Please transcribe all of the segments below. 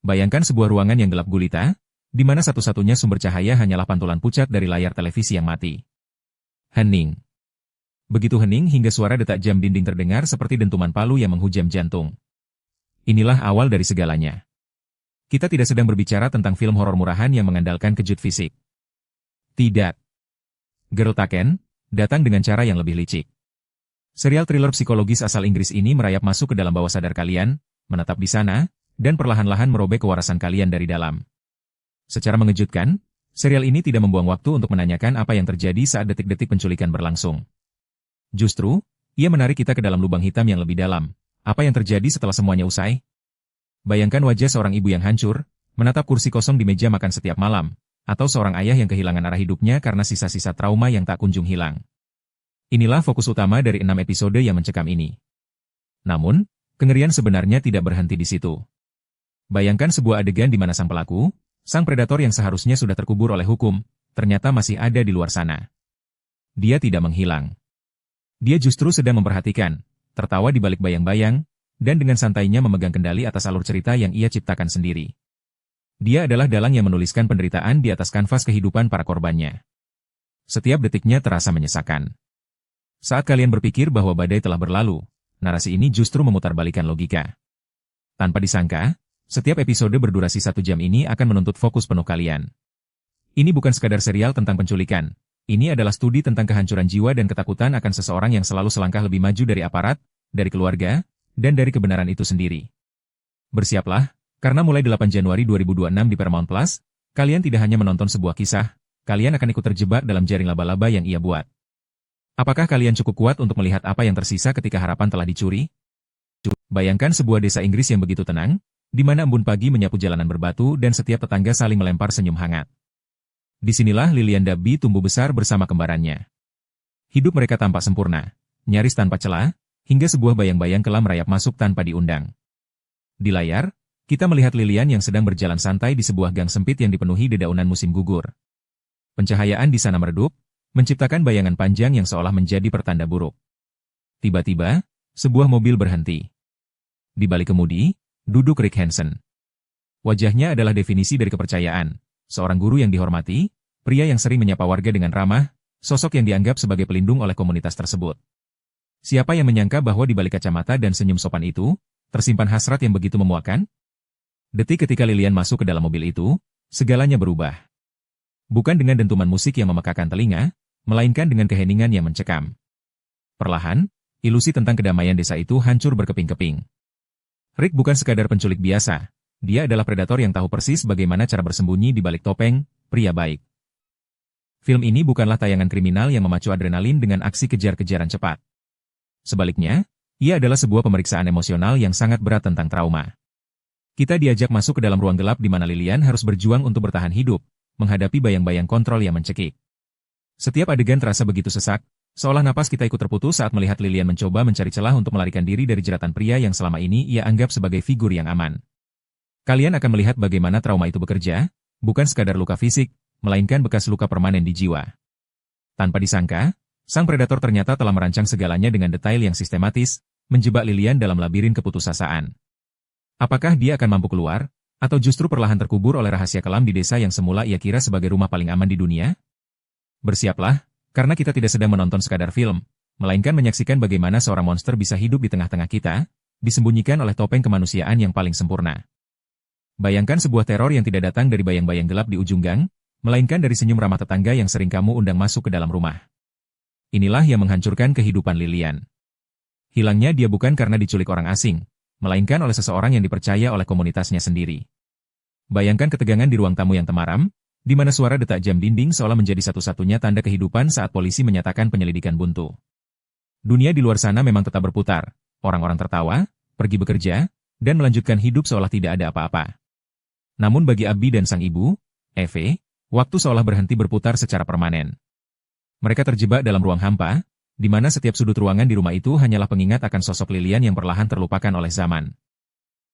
Bayangkan sebuah ruangan yang gelap gulita, di mana satu-satunya sumber cahaya hanyalah pantulan pucat dari layar televisi yang mati. Hening. Begitu hening hingga suara detak jam dinding terdengar seperti dentuman palu yang menghujam jantung. Inilah awal dari segalanya. Kita tidak sedang berbicara tentang film horor murahan yang mengandalkan kejut fisik. Tidak. Gertaken datang dengan cara yang lebih licik. Serial thriller psikologis asal Inggris ini merayap masuk ke dalam bawah sadar kalian, menetap di sana, dan perlahan-lahan merobek kewarasan kalian dari dalam. Secara mengejutkan, serial ini tidak membuang waktu untuk menanyakan apa yang terjadi saat detik-detik penculikan berlangsung. Justru, ia menarik kita ke dalam lubang hitam yang lebih dalam. Apa yang terjadi setelah semuanya usai? Bayangkan wajah seorang ibu yang hancur, menatap kursi kosong di meja makan setiap malam, atau seorang ayah yang kehilangan arah hidupnya karena sisa-sisa trauma yang tak kunjung hilang. Inilah fokus utama dari 6 episode yang mencekam ini. Namun, kengerian sebenarnya tidak berhenti di situ. Bayangkan sebuah adegan di mana sang pelaku, sang predator yang seharusnya sudah terkubur oleh hukum, ternyata masih ada di luar sana. Dia tidak menghilang. Dia justru sedang memperhatikan, tertawa di balik bayang-bayang, dan dengan santainya memegang kendali atas alur cerita yang ia ciptakan sendiri. Dia adalah dalang yang menuliskan penderitaan di atas kanvas kehidupan para korbannya. Setiap detiknya terasa menyesakan. Saat kalian berpikir bahwa badai telah berlalu, narasi ini justru memutarbalikkan logika. Tanpa disangka, setiap episode berdurasi 1 jam ini akan menuntut fokus penuh kalian. Ini bukan sekadar serial tentang penculikan. Ini adalah studi tentang kehancuran jiwa dan ketakutan akan seseorang yang selalu selangkah lebih maju dari aparat, dari keluarga, dan dari kebenaran itu sendiri. Bersiaplah, karena mulai 8 Januari 2026 di Paramount Plus, kalian tidak hanya menonton sebuah kisah, kalian akan ikut terjebak dalam jaring laba-laba yang ia buat. Apakah kalian cukup kuat untuk melihat apa yang tersisa ketika harapan telah dicuri? Bayangkan sebuah desa Inggris yang begitu tenang, di mana embun pagi menyapu jalanan berbatu dan setiap tetangga saling melempar senyum hangat. Disinilah Lilian Dabby tumbuh besar bersama kembarannya. Hidup mereka tampak sempurna, nyaris tanpa celah, hingga sebuah bayang-bayang kelam merayap masuk tanpa diundang. Di layar, kita melihat Lilian yang sedang berjalan santai di sebuah gang sempit yang dipenuhi dedaunan musim gugur. Pencahayaan di sana meredup, menciptakan bayangan panjang yang seolah menjadi pertanda buruk. Tiba-tiba, sebuah mobil berhenti. Di balik kemudi, duduk Rick Hansen. Wajahnya adalah definisi dari kepercayaan, seorang guru yang dihormati, pria yang sering menyapa warga dengan ramah, sosok yang dianggap sebagai pelindung oleh komunitas tersebut. Siapa yang menyangka bahwa di balik kacamata dan senyum sopan itu, tersimpan hasrat yang begitu memuakkan? Detik ketika Lilian masuk ke dalam mobil itu, segalanya berubah. Bukan dengan dentuman musik yang memekakan telinga, melainkan dengan keheningan yang mencekam. Perlahan, ilusi tentang kedamaian desa itu hancur berkeping-keping. Rick bukan sekadar penculik biasa, dia adalah predator yang tahu persis bagaimana cara bersembunyi di balik topeng, pria baik. Film ini bukanlah tayangan kriminal yang memacu adrenalin dengan aksi kejar-kejaran cepat. Sebaliknya, ia adalah sebuah pemeriksaan emosional yang sangat berat tentang trauma. Kita diajak masuk ke dalam ruang gelap di mana Lilian harus berjuang untuk bertahan hidup, menghadapi bayang-bayang kontrol yang mencekik. Setiap adegan terasa begitu sesak, seolah napas kita ikut terputus saat melihat Lilian mencoba mencari celah untuk melarikan diri dari jeratan pria yang selama ini ia anggap sebagai figur yang aman. Kalian akan melihat bagaimana trauma itu bekerja, bukan sekadar luka fisik, melainkan bekas luka permanen di jiwa. Tanpa disangka, sang predator ternyata telah merancang segalanya dengan detail yang sistematis, menjebak Lilian dalam labirin keputusasaan. Apakah dia akan mampu keluar, atau justru perlahan terkubur oleh rahasia kelam di desa yang semula ia kira sebagai rumah paling aman di dunia? Bersiaplah, karena kita tidak sedang menonton sekadar film, melainkan menyaksikan bagaimana seorang monster bisa hidup di tengah-tengah kita, disembunyikan oleh topeng kemanusiaan yang paling sempurna. Bayangkan sebuah teror yang tidak datang dari bayang-bayang gelap di ujung gang, melainkan dari senyum ramah tetangga yang sering kamu undang masuk ke dalam rumah. Inilah yang menghancurkan kehidupan Lilian. Hilangnya dia bukan karena diculik orang asing, melainkan oleh seseorang yang dipercaya oleh komunitasnya sendiri. Bayangkan ketegangan di ruang tamu yang temaram, di mana suara detak jam dinding seolah menjadi satu-satunya tanda kehidupan saat polisi menyatakan penyelidikan buntu. Dunia di luar sana memang tetap berputar, orang-orang tertawa, pergi bekerja, dan melanjutkan hidup seolah tidak ada apa-apa. Namun bagi Abby dan sang ibu, Eve, waktu seolah berhenti berputar secara permanen. Mereka terjebak dalam ruang hampa, di mana setiap sudut ruangan di rumah itu hanyalah pengingat akan sosok Lilian yang perlahan terlupakan oleh zaman.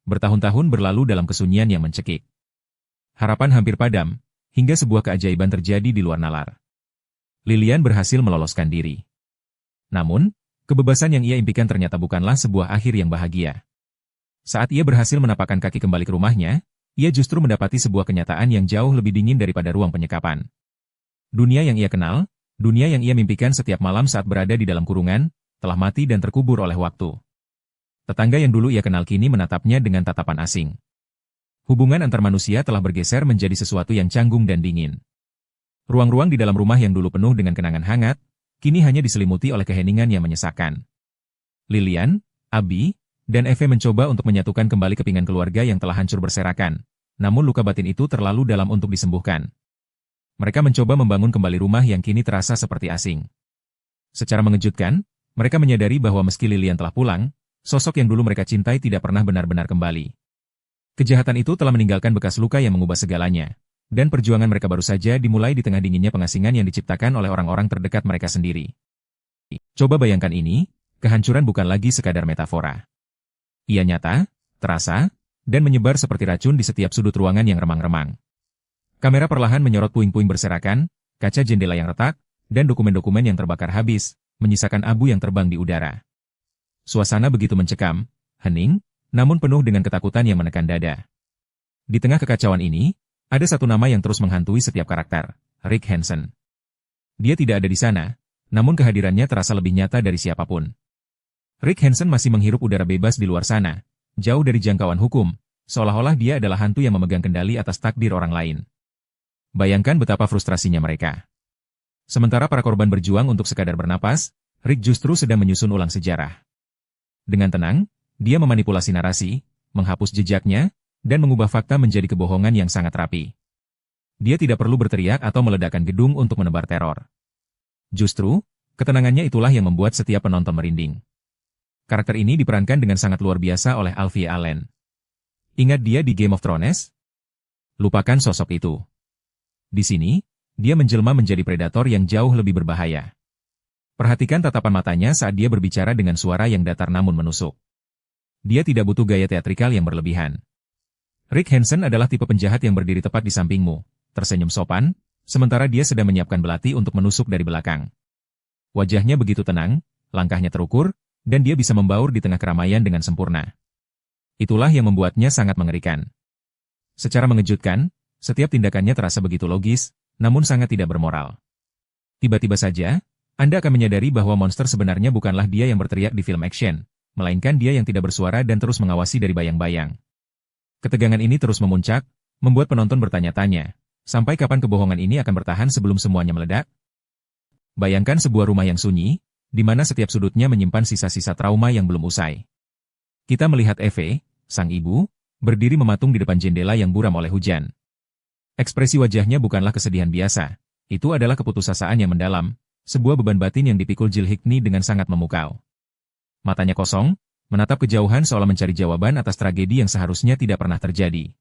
Bertahun-tahun berlalu dalam kesunyian yang mencekik. Harapan hampir padam, hingga sebuah keajaiban terjadi di luar nalar. Lilian berhasil meloloskan diri. Namun, kebebasan yang ia impikan ternyata bukanlah sebuah akhir yang bahagia. Saat ia berhasil menapakkan kaki kembali ke rumahnya, Ia justru mendapati sebuah kenyataan yang jauh lebih dingin daripada ruang penyekapan. Dunia yang ia kenal, dunia yang ia mimpikan setiap malam saat berada di dalam kurungan, telah mati dan terkubur oleh waktu. Tetangga yang dulu ia kenal kini menatapnya dengan tatapan asing. Hubungan antar manusia telah bergeser menjadi sesuatu yang canggung dan dingin. Ruang-ruang di dalam rumah yang dulu penuh dengan kenangan hangat, kini hanya diselimuti oleh keheningan yang menyesakkan. Lilian, Abi, dan Eve mencoba untuk menyatukan kembali kepingan keluarga yang telah hancur berserakan, namun luka batin itu terlalu dalam untuk disembuhkan. Mereka mencoba membangun kembali rumah yang kini terasa seperti asing. Secara mengejutkan, mereka menyadari bahwa meski Lilian telah pulang, sosok yang dulu mereka cintai tidak pernah benar-benar kembali. Kejahatan itu telah meninggalkan bekas luka yang mengubah segalanya, dan perjuangan mereka baru saja dimulai di tengah dinginnya pengasingan yang diciptakan oleh orang-orang terdekat mereka sendiri. Coba bayangkan ini, kehancuran bukan lagi sekadar metafora. Ia nyata, terasa, dan menyebar seperti racun di setiap sudut ruangan yang remang-remang. Kamera perlahan menyorot puing-puing berserakan, kaca jendela yang retak, dan dokumen-dokumen yang terbakar habis, menyisakan abu yang terbang di udara. Suasana begitu mencekam, hening, namun penuh dengan ketakutan yang menekan dada. Di tengah kekacauan ini, ada satu nama yang terus menghantui setiap karakter, Rick Hansen. Dia tidak ada di sana, namun kehadirannya terasa lebih nyata dari siapapun. Rick Hansen masih menghirup udara bebas di luar sana, jauh dari jangkauan hukum, seolah-olah dia adalah hantu yang memegang kendali atas takdir orang lain. Bayangkan betapa frustrasinya mereka. Sementara para korban berjuang untuk sekadar bernapas, Rick justru sedang menyusun ulang sejarah. Dengan tenang, dia memanipulasi narasi, menghapus jejaknya, dan mengubah fakta menjadi kebohongan yang sangat rapi. Dia tidak perlu berteriak atau meledakkan gedung untuk menebar teror. Justru, ketenangannya itulah yang membuat setiap penonton merinding. Karakter ini diperankan dengan sangat luar biasa oleh Alfie Allen. Ingat dia di Game of Thrones? Lupakan sosok itu. Di sini, dia menjelma menjadi predator yang jauh lebih berbahaya. Perhatikan tatapan matanya saat dia berbicara dengan suara yang datar namun menusuk. Dia tidak butuh gaya teatrikal yang berlebihan. Rick Hansen adalah tipe penjahat yang berdiri tepat di sampingmu, tersenyum sopan, sementara dia sedang menyiapkan belati untuk menusuk dari belakang. Wajahnya begitu tenang, langkahnya terukur, dan dia bisa membaur di tengah keramaian dengan sempurna. Itulah yang membuatnya sangat mengerikan. Secara mengejutkan, setiap tindakannya terasa begitu logis, namun sangat tidak bermoral. Tiba-tiba saja, Anda akan menyadari bahwa monster sebenarnya bukanlah dia yang berteriak di film action, melainkan dia yang tidak bersuara dan terus mengawasi dari bayang-bayang. Ketegangan ini terus memuncak, membuat penonton bertanya-tanya, sampai kapan kebohongan ini akan bertahan sebelum semuanya meledak? Bayangkan sebuah rumah yang sunyi, di mana setiap sudutnya menyimpan sisa-sisa trauma yang belum usai. Kita melihat Eve, sang ibu, berdiri mematung di depan jendela yang buram oleh hujan. Ekspresi wajahnya bukanlah kesedihan biasa, itu adalah keputusasaan yang mendalam, sebuah beban batin yang dipikul Jill Hickney dengan sangat memukau. Matanya kosong, menatap kejauhan seolah mencari jawaban atas tragedi yang seharusnya tidak pernah terjadi.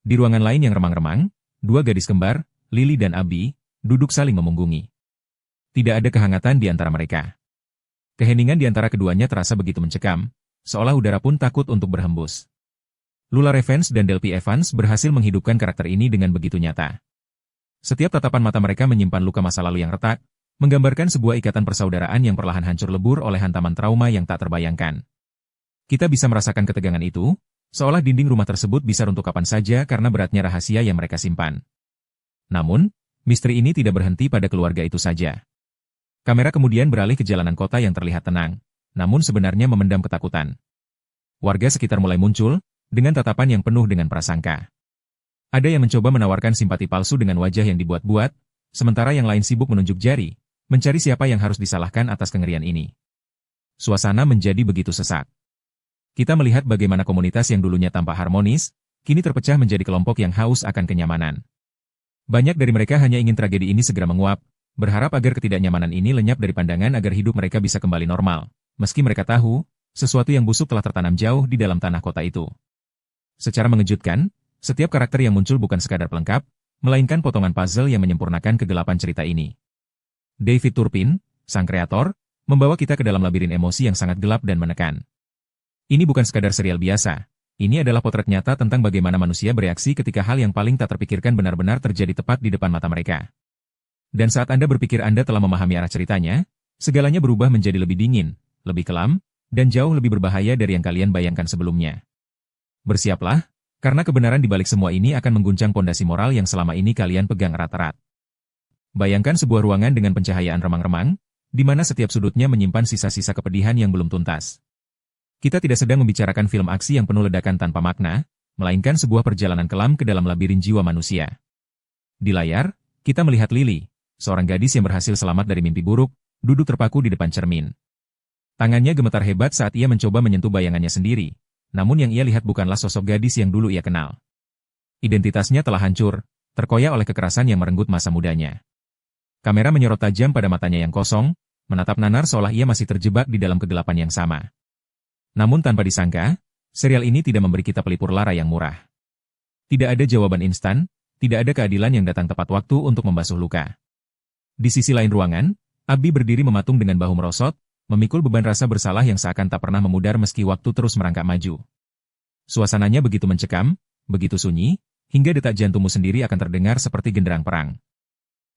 Di ruangan lain yang remang-remang, dua gadis kembar, Lily dan Abi, duduk saling memunggungi. Tidak ada kehangatan di antara mereka. Keheningan di antara keduanya terasa begitu mencekam, seolah udara pun takut untuk berhembus. Lula Revens dan Delphi Evans berhasil menghidupkan karakter ini dengan begitu nyata. Setiap tatapan mata mereka menyimpan luka masa lalu yang retak, menggambarkan sebuah ikatan persaudaraan yang perlahan hancur lebur oleh hantaman trauma yang tak terbayangkan. Kita bisa merasakan ketegangan itu, seolah dinding rumah tersebut bisa runtuh kapan saja karena beratnya rahasia yang mereka simpan. Namun, misteri ini tidak berhenti pada keluarga itu saja. Kamera kemudian beralih ke jalanan kota yang terlihat tenang, namun sebenarnya memendam ketakutan. Warga sekitar mulai muncul, dengan tatapan yang penuh dengan prasangka. Ada yang mencoba menawarkan simpati palsu dengan wajah yang dibuat-buat, sementara yang lain sibuk menunjuk jari, mencari siapa yang harus disalahkan atas kengerian ini. Suasana menjadi begitu sesak. Kita melihat bagaimana komunitas yang dulunya tampak harmonis, kini terpecah menjadi kelompok yang haus akan kenyamanan. Banyak dari mereka hanya ingin tragedi ini segera menguap, berharap agar ketidaknyamanan ini lenyap dari pandangan agar hidup mereka bisa kembali normal, meski mereka tahu, sesuatu yang busuk telah tertanam jauh di dalam tanah kota itu. Secara mengejutkan, setiap karakter yang muncul bukan sekadar pelengkap, melainkan potongan puzzle yang menyempurnakan kegelapan cerita ini. David Turpin, sang kreator, membawa kita ke dalam labirin emosi yang sangat gelap dan menekan. Ini bukan sekadar serial biasa, ini adalah potret nyata tentang bagaimana manusia bereaksi ketika hal yang paling tak terpikirkan benar-benar terjadi tepat di depan mata mereka. Dan saat Anda berpikir Anda telah memahami arah ceritanya, segalanya berubah menjadi lebih dingin, lebih kelam, dan jauh lebih berbahaya dari yang kalian bayangkan sebelumnya. Bersiaplah, Karena kebenaran di balik semua ini akan mengguncang pondasi moral yang selama ini kalian pegang erat-erat. Bayangkan sebuah ruangan dengan pencahayaan remang-remang, di mana setiap sudutnya menyimpan sisa-sisa kepedihan yang belum tuntas. Kita tidak sedang membicarakan film aksi yang penuh ledakan tanpa makna, melainkan sebuah perjalanan kelam ke dalam labirin jiwa manusia. Di layar, kita melihat Lily, seorang gadis yang berhasil selamat dari mimpi buruk, duduk terpaku di depan cermin. Tangannya gemetar hebat saat ia mencoba menyentuh bayangannya sendiri, namun yang ia lihat bukanlah sosok gadis yang dulu ia kenal. Identitasnya telah hancur, terkoyak oleh kekerasan yang merenggut masa mudanya. Kamera menyorot tajam pada matanya yang kosong, menatap nanar seolah ia masih terjebak di dalam kegelapan yang sama. Namun tanpa disangka, serial ini tidak memberi kita pelipur lara yang murah. Tidak ada jawaban instan, tidak ada keadilan yang datang tepat waktu untuk membasuh luka. Di sisi lain ruangan, Abi berdiri mematung dengan bahu merosot, memikul beban rasa bersalah yang seakan tak pernah memudar meski waktu terus merangkak maju. Suasananya begitu mencekam, begitu sunyi, hingga detak jantungmu sendiri akan terdengar seperti genderang perang.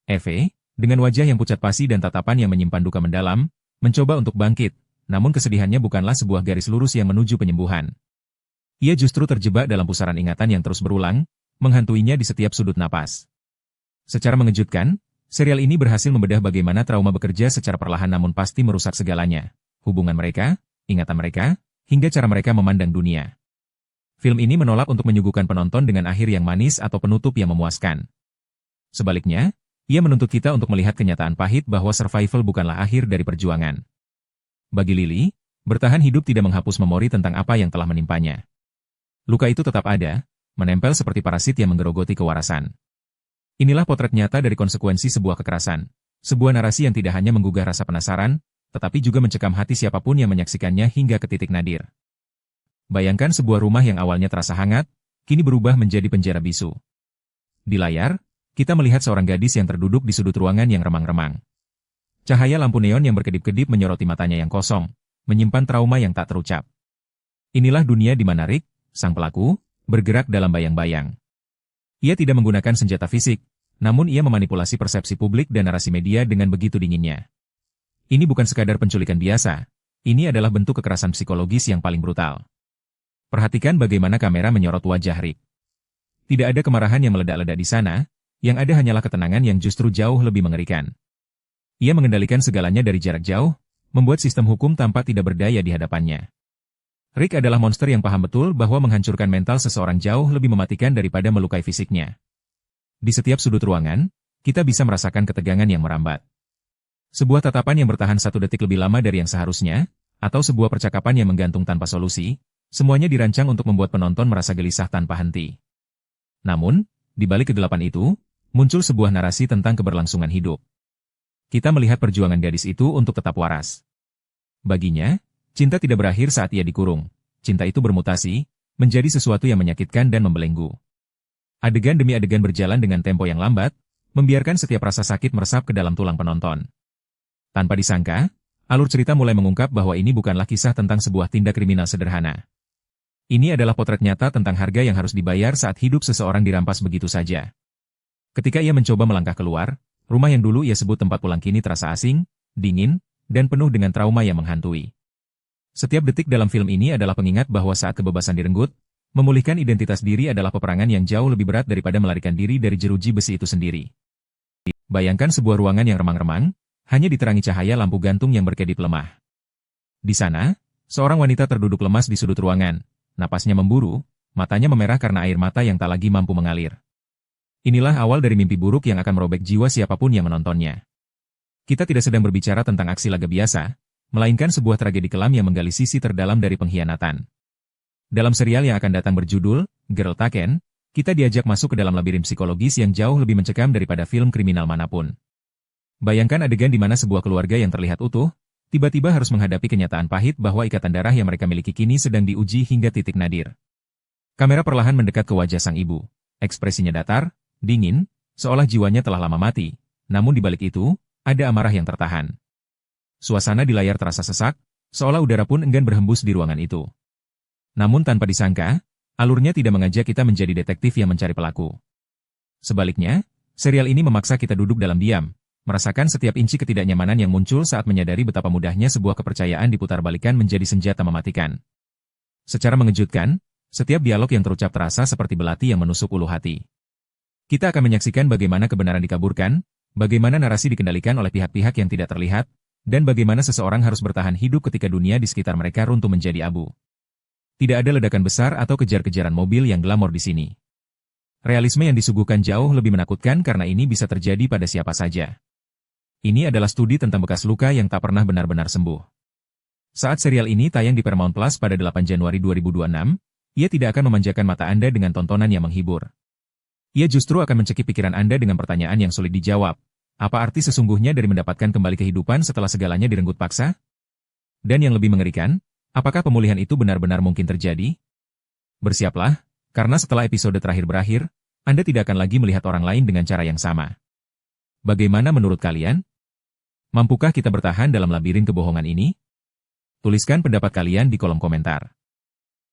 Eve, dengan wajah yang pucat pasi dan tatapan yang menyimpan duka mendalam, mencoba untuk bangkit, namun kesedihannya bukanlah sebuah garis lurus yang menuju penyembuhan. Ia justru terjebak dalam pusaran ingatan yang terus berulang, menghantuinya di setiap sudut napas. Secara mengejutkan, serial ini berhasil membedah bagaimana trauma bekerja secara perlahan namun pasti merusak segalanya. Hubungan mereka, ingatan mereka, hingga cara mereka memandang dunia. Film ini menolak untuk menyuguhkan penonton dengan akhir yang manis atau penutup yang memuaskan. Sebaliknya, ia menuntut kita untuk melihat kenyataan pahit bahwa survival bukanlah akhir dari perjuangan. Bagi Lily, bertahan hidup tidak menghapus memori tentang apa yang telah menimpanya. Luka itu tetap ada, menempel seperti parasit yang menggerogoti kewarasan. Inilah potret nyata dari konsekuensi sebuah kekerasan. Sebuah narasi yang tidak hanya menggugah rasa penasaran, tetapi juga mencekam hati siapapun yang menyaksikannya hingga ke titik nadir. Bayangkan sebuah rumah yang awalnya terasa hangat, kini berubah menjadi penjara bisu. Di layar, kita melihat seorang gadis yang terduduk di sudut ruangan yang remang-remang. Cahaya lampu neon yang berkedip-kedip menyoroti matanya yang kosong, menyimpan trauma yang tak terucap. Inilah dunia di mana Rick, sang pelaku, bergerak dalam bayang-bayang. Ia tidak menggunakan senjata fisik, namun ia memanipulasi persepsi publik dan narasi media dengan begitu dinginnya. Ini bukan sekadar penculikan biasa, ini adalah bentuk kekerasan psikologis yang paling brutal. Perhatikan bagaimana kamera menyorot wajah Rick. Tidak ada kemarahan yang meledak-ledak di sana, yang ada hanyalah ketenangan yang justru jauh lebih mengerikan. Ia mengendalikan segalanya dari jarak jauh, membuat sistem hukum tampak tidak berdaya di hadapannya. Rick adalah monster yang paham betul bahwa menghancurkan mental seseorang jauh lebih mematikan daripada melukai fisiknya. Di setiap sudut ruangan, kita bisa merasakan ketegangan yang merambat. Sebuah tatapan yang bertahan 1 detik lebih lama dari yang seharusnya, atau sebuah percakapan yang menggantung tanpa solusi, semuanya dirancang untuk membuat penonton merasa gelisah tanpa henti. Namun, di balik kegelapan itu, muncul sebuah narasi tentang keberlangsungan hidup. Kita melihat perjuangan gadis itu untuk tetap waras. Baginya, cinta tidak berakhir saat ia dikurung. Cinta itu bermutasi, menjadi sesuatu yang menyakitkan dan membelenggu. Adegan demi adegan berjalan dengan tempo yang lambat, membiarkan setiap rasa sakit meresap ke dalam tulang penonton. Tanpa disangka, alur cerita mulai mengungkap bahwa ini bukanlah kisah tentang sebuah tindak kriminal sederhana. Ini adalah potret nyata tentang harga yang harus dibayar saat hidup seseorang dirampas begitu saja. Ketika ia mencoba melangkah keluar, rumah yang dulu ia sebut tempat pulang kini terasa asing, dingin, dan penuh dengan trauma yang menghantui. Setiap detik dalam film ini adalah pengingat bahwa saat kebebasan direnggut, memulihkan identitas diri adalah peperangan yang jauh lebih berat daripada melarikan diri dari jeruji besi itu sendiri. Bayangkan sebuah ruangan yang remang-remang, hanya diterangi cahaya lampu gantung yang berkedip lemah. Di sana, seorang wanita terduduk lemas di sudut ruangan, napasnya memburu, matanya memerah karena air mata yang tak lagi mampu mengalir. Inilah awal dari mimpi buruk yang akan merobek jiwa siapapun yang menontonnya. Kita tidak sedang berbicara tentang aksi laga biasa, melainkan sebuah tragedi kelam yang menggali sisi terdalam dari pengkhianatan. Dalam serial yang akan datang berjudul Girl Taken, kita diajak masuk ke dalam labirin psikologis yang jauh lebih mencekam daripada film kriminal manapun. Bayangkan adegan di mana sebuah keluarga yang terlihat utuh, tiba-tiba harus menghadapi kenyataan pahit bahwa ikatan darah yang mereka miliki kini sedang diuji hingga titik nadir. Kamera perlahan mendekat ke wajah sang ibu. Ekspresinya datar, dingin, seolah jiwanya telah lama mati. Namun di balik itu, ada amarah yang tertahan. Suasana di layar terasa sesak, seolah udara pun enggan berhembus di ruangan itu. Namun tanpa disangka, alurnya tidak mengajak kita menjadi detektif yang mencari pelaku. Sebaliknya, serial ini memaksa kita duduk dalam diam, merasakan setiap inci ketidaknyamanan yang muncul saat menyadari betapa mudahnya sebuah kepercayaan diputarbalikkan menjadi senjata mematikan. Secara mengejutkan, Setiap dialog yang terucap terasa seperti belati yang menusuk ulu hati. Kita akan menyaksikan bagaimana kebenaran dikaburkan, bagaimana narasi dikendalikan oleh pihak-pihak yang tidak terlihat, dan bagaimana seseorang harus bertahan hidup ketika dunia di sekitar mereka runtuh menjadi abu. Tidak ada ledakan besar atau kejar-kejaran mobil yang glamor di sini. Realisme yang disuguhkan jauh lebih menakutkan karena ini bisa terjadi pada siapa saja. Ini adalah studi tentang bekas luka yang tak pernah benar-benar sembuh. Saat serial ini tayang di Paramount Plus pada 8 Januari 2026, ia tidak akan memanjakan mata Anda dengan tontonan yang menghibur. Ia justru akan mencekik pikiran Anda dengan pertanyaan yang sulit dijawab. Apa arti sesungguhnya dari mendapatkan kembali kehidupan setelah segalanya direnggut paksa? Dan yang lebih mengerikan, apakah pemulihan itu benar-benar mungkin terjadi? Bersiaplah, karena setelah episode terakhir berakhir, Anda tidak akan lagi melihat orang lain dengan cara yang sama. Bagaimana menurut kalian? Mampukah kita bertahan dalam labirin kebohongan ini? Tuliskan pendapat kalian di kolom komentar.